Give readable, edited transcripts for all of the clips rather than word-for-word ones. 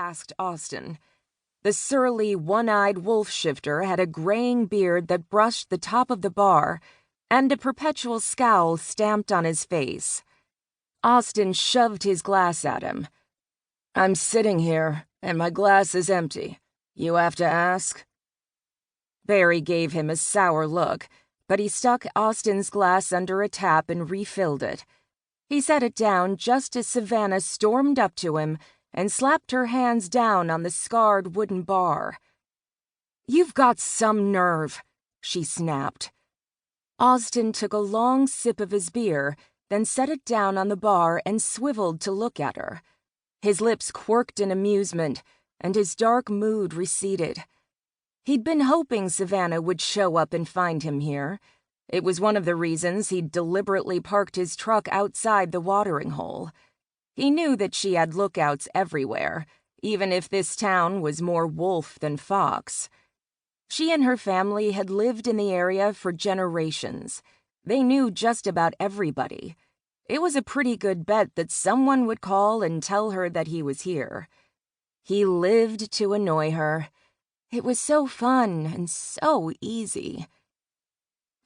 asked Austin. The surly, one-eyed wolf shifter had a graying beard that brushed the top of the bar, and a perpetual scowl stamped on his face. Austin shoved his glass at him. "I'm sitting here, and my glass is empty. You have to ask?" Barry gave him a sour look, but he stuck Austin's glass under a tap and refilled it. He set it down just as Savannah stormed up to him and slapped her hands down on the scarred wooden bar. "You've got some nerve," she snapped. Austin took a long sip of his beer, then set it down on the bar and swiveled to look at her. His lips quirked in amusement, and his dark mood receded. He'd been hoping Savannah would show up and find him here. It was one of the reasons he'd deliberately parked his truck outside the watering hole. He knew that she had lookouts everywhere, even if this town was more wolf than fox. She and her family had lived in the area for generations. They knew just about everybody. It was a pretty good bet that someone would call and tell her that he was here. He lived to annoy her. It was so fun and so easy.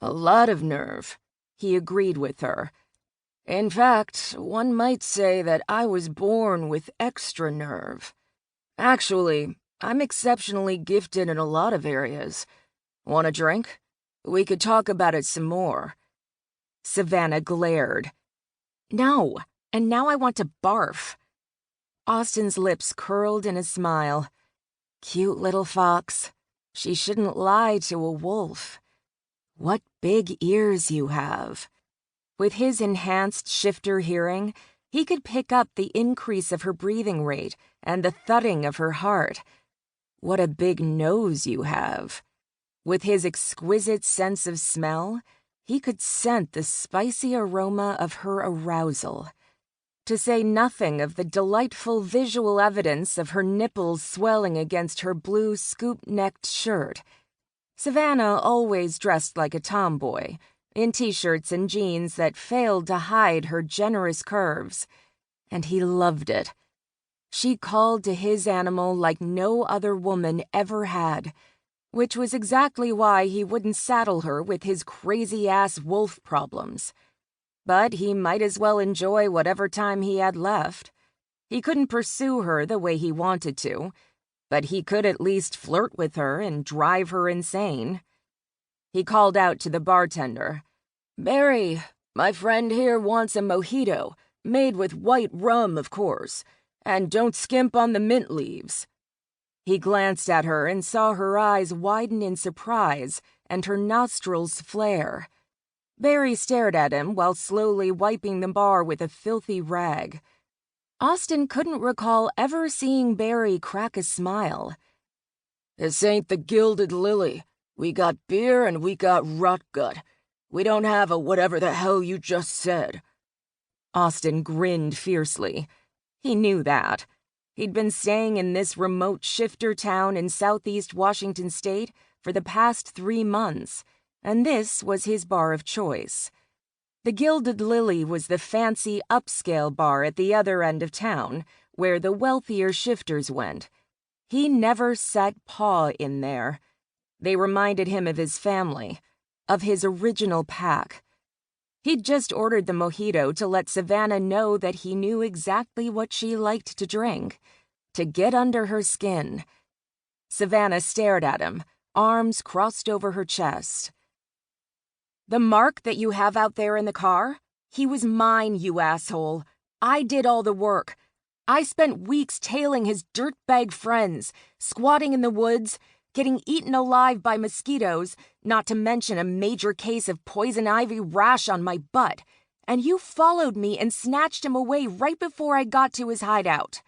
"A lot of nerve," he agreed with her. "In fact, one might say that I was born with extra nerve. Actually, I'm exceptionally gifted in a lot of areas. Want a drink? We could talk about it some more." Savannah glared. "No, and now I want to barf." Austin's lips curled in a smile. Cute little fox. She shouldn't lie to a wolf. What big ears you have. With his enhanced shifter hearing, he could pick up the increase of her breathing rate and the thudding of her heart. What a big nose you have. With his exquisite sense of smell, he could scent the spicy aroma of her arousal. To say nothing of the delightful visual evidence of her nipples swelling against her blue scoop-necked shirt. Savannah always dressed like a tomboy, in t-shirts and jeans that failed to hide her generous curves, and he loved it. She called to his animal like no other woman ever had, which was exactly why he wouldn't saddle her with his crazy-ass wolf problems. But he might as well enjoy whatever time he had left. He couldn't pursue her the way he wanted to, but he could at least flirt with her and drive her insane. He called out to the bartender, "Barry, my friend here wants a mojito, made with white rum, of course, and don't skimp on the mint leaves." He glanced at her and saw her eyes widen in surprise and her nostrils flare. Barry stared at him while slowly wiping the bar with a filthy rag. Austin couldn't recall ever seeing Barry crack a smile. "This ain't the Gilded Lily. We got beer and we got rot gut. We don't have a whatever the hell you just said." Austin grinned fiercely. He knew that. He'd been staying in this remote shifter town in southeast Washington state for the past 3 months, and this was his bar of choice. The Gilded Lily was the fancy upscale bar at the other end of town, where the wealthier shifters went. He never set paw in there. They reminded him of his family, of his original pack. He'd just ordered the mojito to let Savannah know that he knew exactly what she liked to drink, to get under her skin. Savannah stared at him, arms crossed over her chest. "The mark that you have out there in the car? He was mine, you asshole. I did all the work. I spent weeks tailing his dirtbag friends, squatting in the woods, getting eaten alive by mosquitoes, not to mention a major case of poison ivy rash on my butt, and you followed me and snatched him away right before I got to his hideout."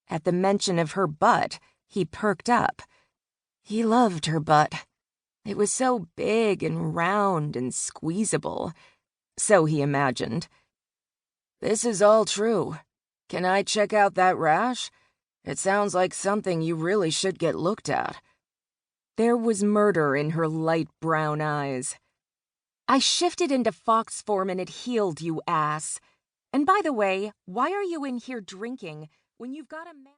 At the mention of her butt, he perked up. He loved her butt. It was so big and round and squeezable. So he imagined. "This is all true. Can I check out that rash? It sounds like something you really should get looked at." There was murder in her light brown eyes. "I shifted into fox form and it healed, you ass. And by the way, why are you in here drinking when you've got a man..."